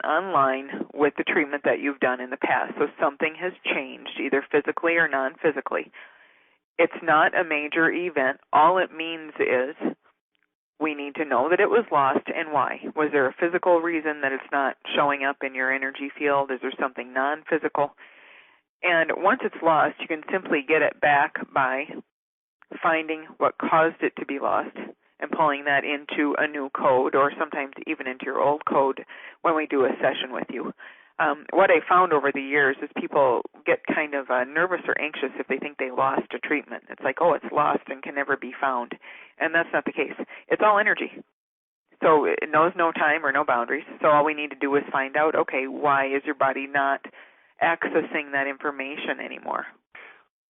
online with the treatment that you've done in the past. So something has changed, either physically or non-physically. It's not a major event. All it means is we need to know that it was lost and why. Was there a physical reason that it's not showing up in your energy field? Is there something non-physical? And once it's lost, you can simply get it back by finding what caused it to be lost and pulling that into a new code or sometimes even into your old code when we do a session with you. What I found over the years is people get kind of nervous or anxious if they think they lost a treatment. It's like, oh, it's lost and can never be found. And that's not the case. It's all energy. So it knows no time or no boundaries. So all we need to do is find out, okay, why is your body not accessing that information anymore?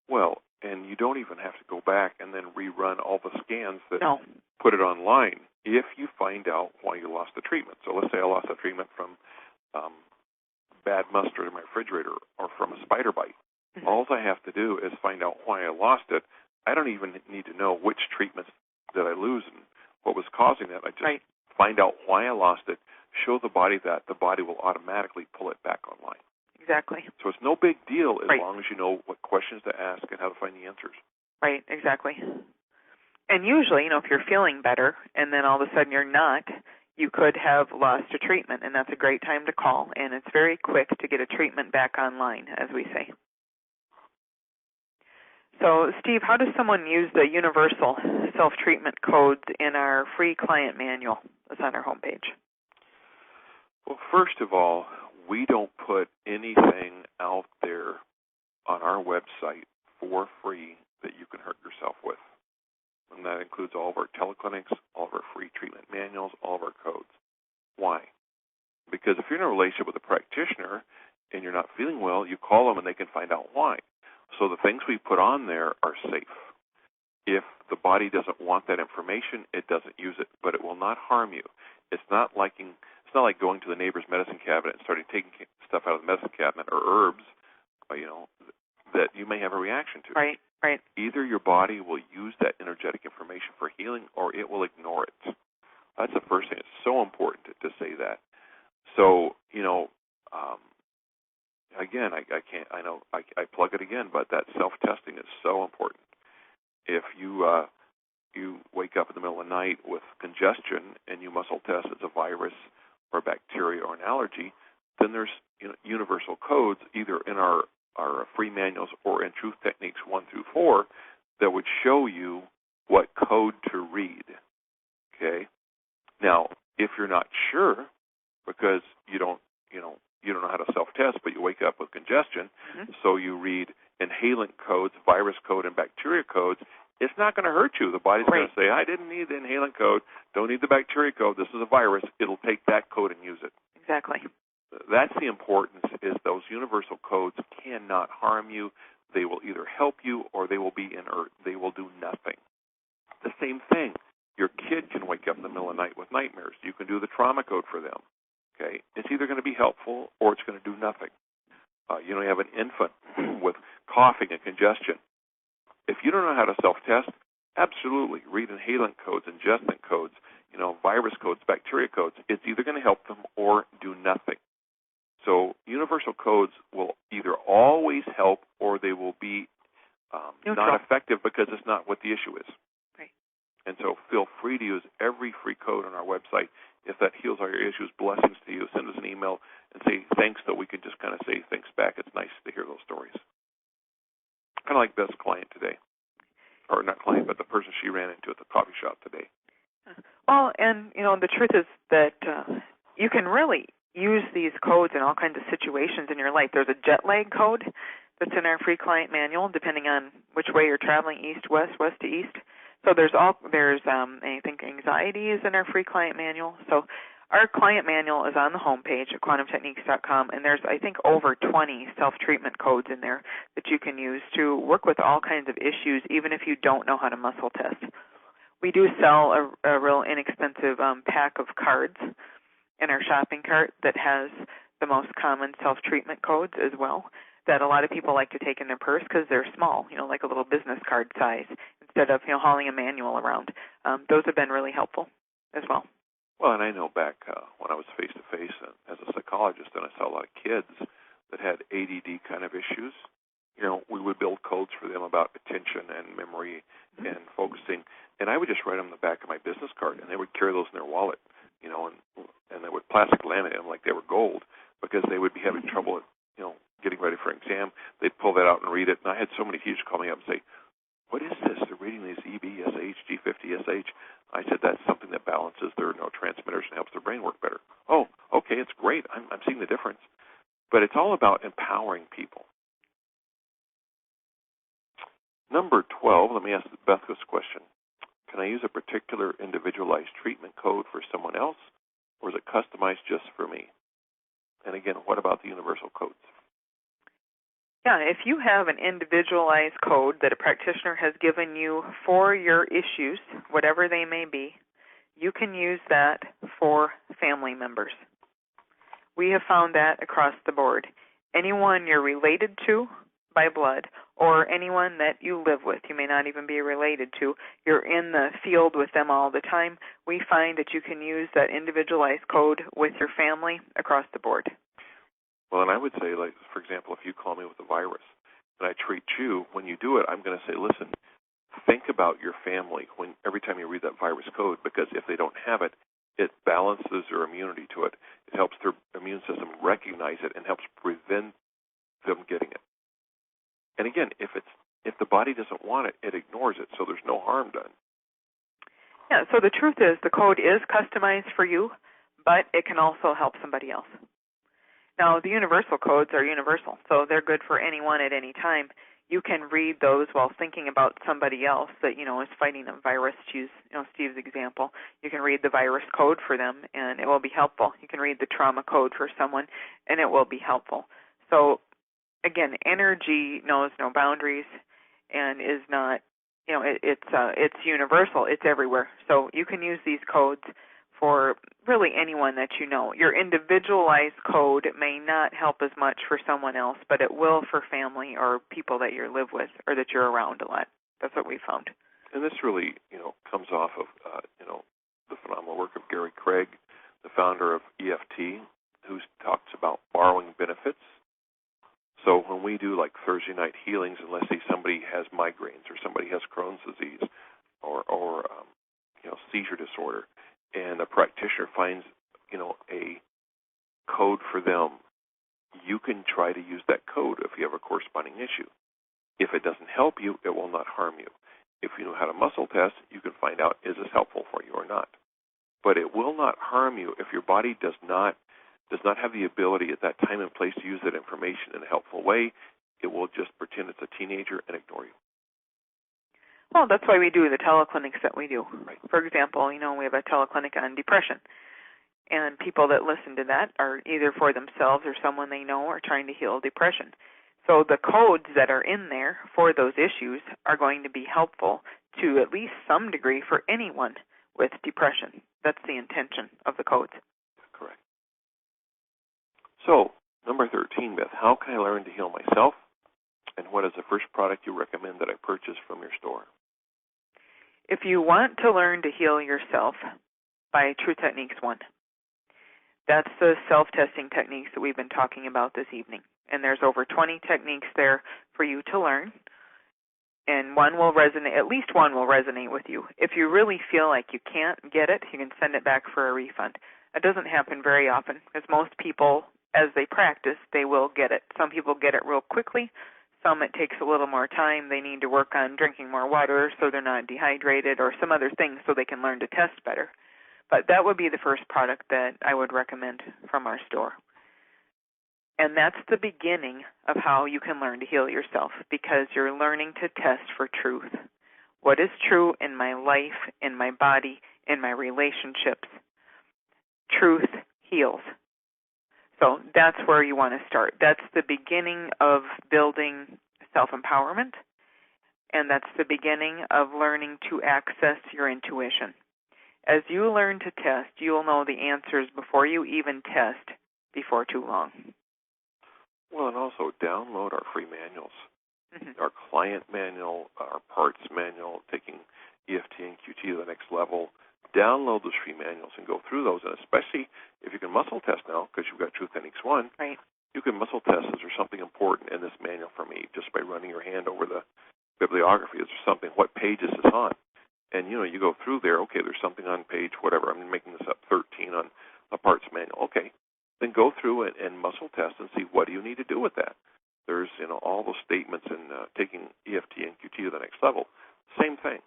Well, and you don't even have to go back and then rerun all the scans that put it online if you find out why you lost the treatment. So let's say I lost a treatment from bad mustard in my refrigerator or from a spider bite. Mm-hmm. All I have to do is find out why I lost it. I don't even need to know which treatments did I lose and what was causing that. I just find out why I lost it, show the body that, the body will automatically pull it back online. Exactly. So it's no big deal as long as you know what questions to ask and how to find the answers. Right, exactly. And usually, if you're feeling better and then all of a sudden you're not, you could have lost a treatment, and that's a great time to call. And it's very quick to get a treatment back online, as we say. So, Steve, how does someone use the universal self-treatment codes in our free client manual that's on our homepage? Well, first of all, we don't put anything out there on our website for free that you can hurt yourself with. And that includes all of our teleclinics, all of our free treatment manuals, all of our codes. Why? Because if you're in a relationship with a practitioner and you're not feeling well, you call them and they can find out why. So the things we put on there are safe. If the body doesn't want that information, it doesn't use it, but it will not harm you. It's not like going to the neighbor's medicine cabinet and starting taking stuff out of the medicine cabinet or herbs, that you may have a reaction to. Right. Either your body will use that energetic information for healing or it will ignore it. That's the first thing. It's so important to say that. So, again, I plug it again, but that self-testing is so important. If you wake up in the middle of the night with congestion and you muscle test it's a virus or bacteria or an allergy, then there's universal codes either in our free manuals or in Truth Techniques 1 through 4 that would show you what code to read. Okay. Now, if you're not sure, because you don't know how to self-test, but you wake up with congestion, so you read inhalant codes, virus code, and bacteria codes, it's not going to hurt you. The body's going to say, I didn't need the inhalant code, don't need the bacteria code, this is a virus. It'll take that code and use it. Exactly. That's the importance, is those universal codes cannot harm you. They will either help you or they will be inert. They will do nothing. The same thing. Your kid can wake up in the middle of the night with nightmares. You can do the trauma code for them. Okay, it's either going to be helpful or it's going to do nothing. You have an infant with coughing and congestion. If you don't know how to self-test, absolutely read inhalant codes, ingestant codes, virus codes, bacteria codes. It's either going to help them or do nothing. So universal codes will either always help or they will be not effective because it's not what the issue is. Right. And so feel free to use every free code on our website. If that heals all your issues, blessings to you. Send us an email and say thanks, so we can just kind of say thanks back. It's nice to hear those stories. Kind of like Beth's client today. Or not client, but the person she ran into at the coffee shop today. Well, and, the truth is that you can really use these codes in all kinds of situations in your life. There's a jet lag code that's in our free client manual, depending on which way you're traveling, east, west to east. So I think anxiety is in our free client manual. So our client manual is on the homepage at quantumtechniques.com, and there's, I think, over 20 self-treatment codes in there that you can use to work with all kinds of issues, even if you don't know how to muscle test. We do sell a real inexpensive pack of cards in our shopping cart that has the most common self-treatment codes as well, that a lot of people like to take in their purse because they're small, like a little business card size, instead of hauling a manual around. Those have been really helpful as well. Well, and I know back when I was face-to-face as a psychologist, and I saw a lot of kids that had ADD kind of issues. We would build codes for them about attention and memory and focusing, and I would just write them on the back of my business card, and they would carry those in their wallet, and they would plastic laminate them like they were gold, because they would be having trouble at, getting ready for an exam. They'd pull that out and read it, and I had so many teachers call me up and say, what is this? They're reading these EBSH, G50SH. I said, that's something that balances their neurotransmitters and helps their brain work better. Oh, okay, it's great. I'm seeing the difference. But it's all about empowering people. Number 12, let me ask Beth this question. Can I use a particular individualized treatment code for someone else, or is it customized just for me? And again, what about the universal codes? Yeah, if you have an individualized code that a practitioner has given you for your issues, whatever they may be, you can use that for family members. We have found that across the board. Anyone you're related to by blood, or anyone that you live with, you may not even be related to, you're in the field with them all the time, we find that you can use that individualized code with your family across the board. Well, and I would say, like, for example, if you call me with a virus and I treat you, when you do it, I'm going to say, listen, think about your family every time you read that virus code, because if they don't have it, it balances their immunity to it. It helps their immune system recognize it and helps prevent them getting it. And again, if the body doesn't want it, it ignores it, so there's no harm done. Yeah, so the truth is the code is customized for you, but it can also help somebody else. Now, the universal codes are universal, so they're good for anyone at any time. You can read those while thinking about somebody else that, is fighting a virus, to use, Steve's example. You can read the virus code for them, and it will be helpful. You can read the trauma code for someone, and it will be helpful. So, again, energy knows no boundaries and is not, it's universal. It's everywhere. So you can use these codes for really anyone that you know. Your individualized code may not help as much for someone else, but it will for family or people that you live with or that you're around a lot. That's what we found. And this really, comes off of, the phenomenal work of Gary Craig, the founder of EFT, who talks about borrowing benefits. So when we do like Thursday night healings, and let's say somebody has migraines or somebody has Crohn's disease or seizure disorder, and the practitioner finds, a code for them, you can try to use that code if you have a corresponding issue. If it doesn't help you, it will not harm you. If you know how to muscle test, you can find out, is this helpful for you or not? but it will not harm you if your body does not have the ability at that time and place to use that information in a helpful way. It will just pretend it's a teenager and ignore you. Well, that's why we do the teleclinics that we do. Right. For example, we have a teleclinic on depression, and people that listen to that are either for themselves or someone they know are trying to heal depression. So the codes that are in there for those issues are going to be helpful to at least some degree for anyone with depression. That's the intention of the codes. Correct. So, number 13, Beth, how can I learn to heal myself? And what is the first product you recommend that I purchase from your store? If you want to learn to heal yourself, buy True Techniques 1. That's the self-testing techniques that we've been talking about this evening. And there's over 20 techniques there for you to learn. And at least one will resonate with you. If you really feel like you can't get it, you can send it back for a refund. It doesn't happen very often, because most people, as they practice, they will get it. Some people get it real quickly. Some it takes a little more time. They need to work on drinking more water so they're not dehydrated, or some other things so they can learn to test better. But that would be the first product that I would recommend from our store. And that's the beginning of how you can learn to heal yourself, because you're learning to test for truth. What is true in my life, in my body, in my relationships? Truth heals. So that's where you want to start. That's the beginning of building self-empowerment, and that's the beginning of learning to access your intuition. As you learn to test, you'll know the answers before you even test before too long. Well, and also download our free manuals. Mm-hmm. Our client manual, our parts manual, taking EFT and QT to the next level. Download those free manuals and go through those, and especially if you can muscle test now, because you've got True Techniques 1, right. You can muscle test, is there something important in this manual for me, just by running your hand over the bibliography. Is there something, what page is this on? And, you go through there, okay, there's something on page whatever, I'm making this up, 13 on a parts manual. Okay, then go through it and muscle test and see what do you need to do with that. There's, all those statements in taking EFT and QT to the next level. Same thing.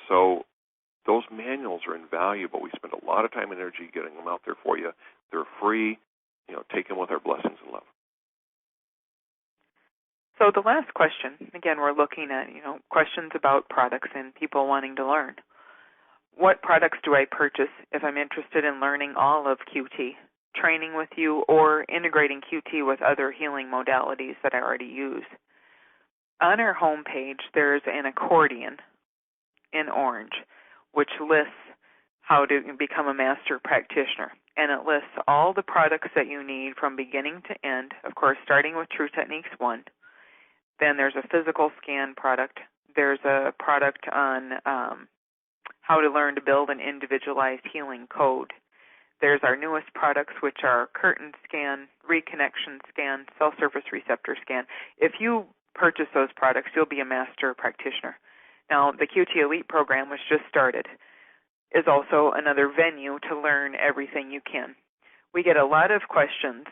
So those manuals are invaluable. We spend a lot of time and energy getting them out there for you. They're free. Take them with our blessings and love. So the last question, again, we're looking at, questions about products and people wanting to learn. What products do I purchase if I'm interested in learning all of QT, training with you, or integrating QT with other healing modalities that I already use? On our homepage, there's an accordion in orange, which lists how to become a master practitioner. And it lists all the products that you need from beginning to end, of course, starting with True Techniques 1. Then there's a physical scan product. There's a product on how to learn to build an individualized healing code. There's our newest products, which are curtain scan, reconnection scan, cell surface receptor scan. If you purchase those products, you'll be a master practitioner. Now, the QT Elite program, which just started, is also another venue to learn everything you can. We get a lot of questions,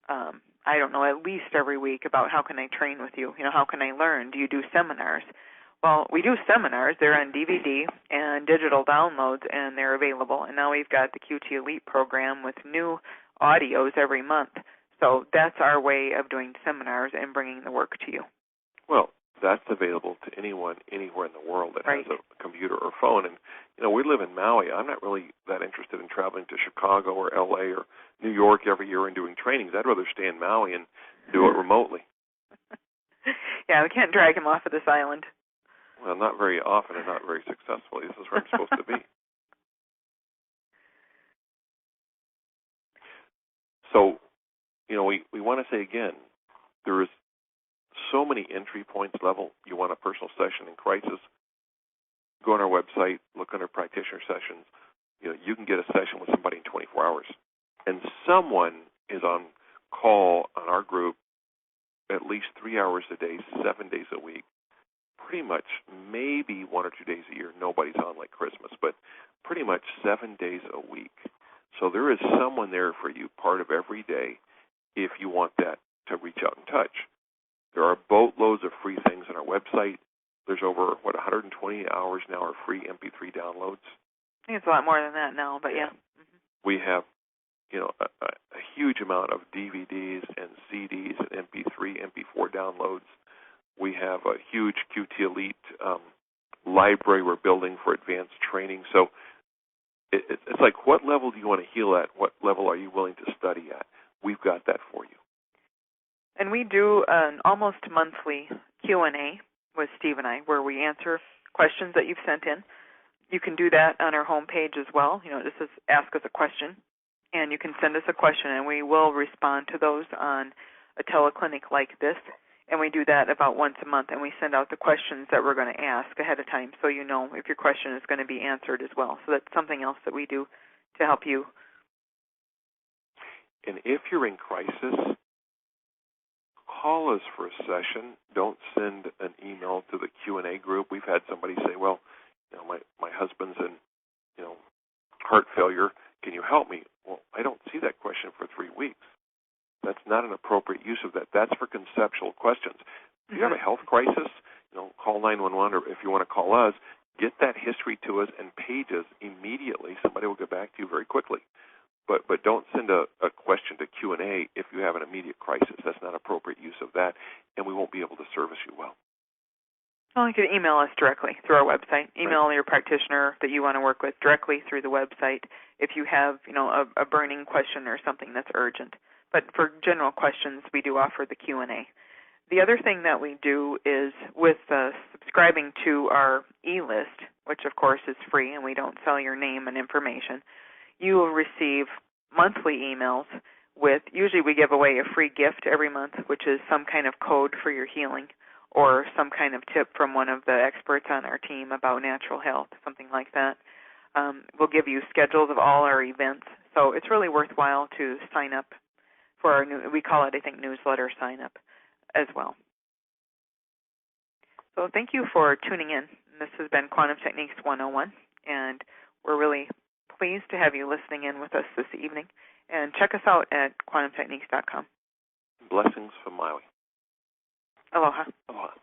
at least every week, about how can I train with you? How can I learn? Do you do seminars? Well, we do seminars. They're on DVD and digital downloads, and they're available. And now we've got the QT Elite program with new audios every month. So that's our way of doing seminars and bringing the work to you. Well, that's available to anyone, anywhere in the world that right. has a computer or phone. And, we live in Maui. I'm not really that interested in traveling to Chicago or L.A. or New York every year and doing trainings. I'd rather stay in Maui and do it remotely. Yeah, we can't drag him off of this island. Well, not very often and not very successfully. This is where I'm supposed to be. So, we want to say again, there is so many entry points level. You want a personal session in crisis, go on our website, look under practitioner sessions. You can get a session with somebody in 24 hours. And someone is on call on our group at least 3 hours a day, 7 days a week. Pretty much maybe 1 or 2 days a year. Nobody's on like Christmas, but pretty much 7 days a week. So there is someone there for you part of every day if you want that to reach out and touch. There are boatloads of free things on our website. There's over, 120 hours now of free MP3 downloads. think it's a lot more than that now, but yeah. We have, a huge amount of DVDs and CDs and MP3, MP4 downloads. We have a huge QT Elite library we're building for advanced training. So it's like, what level do you want to heal at? What level are you willing to study at? We've got that for you. And we do an almost monthly Q&A with Steve and I, where we answer questions that you've sent in. You can do that on our homepage as well. This is Ask Us a Question, and you can send us a question, and we will respond to those on a teleclinic like this. And we do that about once a month, and we send out the questions that we're going to ask ahead of time, so you know if your question is going to be answered as well. So that's something else that we do to help you. And if you're in crisis, call us for a session. Don't send an email to the Q&A group. We've had somebody say, well, my husband's in, heart failure. Can you help me? Well, I don't see that question for 3 weeks. That's not an appropriate use of that. That's for conceptual questions. If you have a health crisis, call 911, or if you want to call us, get that history to us and page us immediately. Somebody will get back to you very quickly. But don't send a question to Q&A if you have an immediate crisis. That's not appropriate use of that, and we won't be able to service you well. Well, you can email us directly through our website. Email your practitioner that you want to work with directly through the website if you have, a burning question or something that's urgent. But for general questions, we do offer the Q&A. The other thing that we do is with subscribing to our e-list, which of course is free and we don't sell your name and information, you will receive monthly emails with, usually we give away a free gift every month, which is some kind of code for your healing or some kind of tip from one of the experts on our team about natural health, something like that. We'll give you schedules of all our events. So it's really worthwhile to sign up for our new, we call it, I think, newsletter sign up as well. So thank you for tuning in. This has been Quantum Techniques 101, and we're really pleased to have you listening in with us this evening. And check us out at quantumtechniques.com. Blessings from Maui. Aloha. Aloha.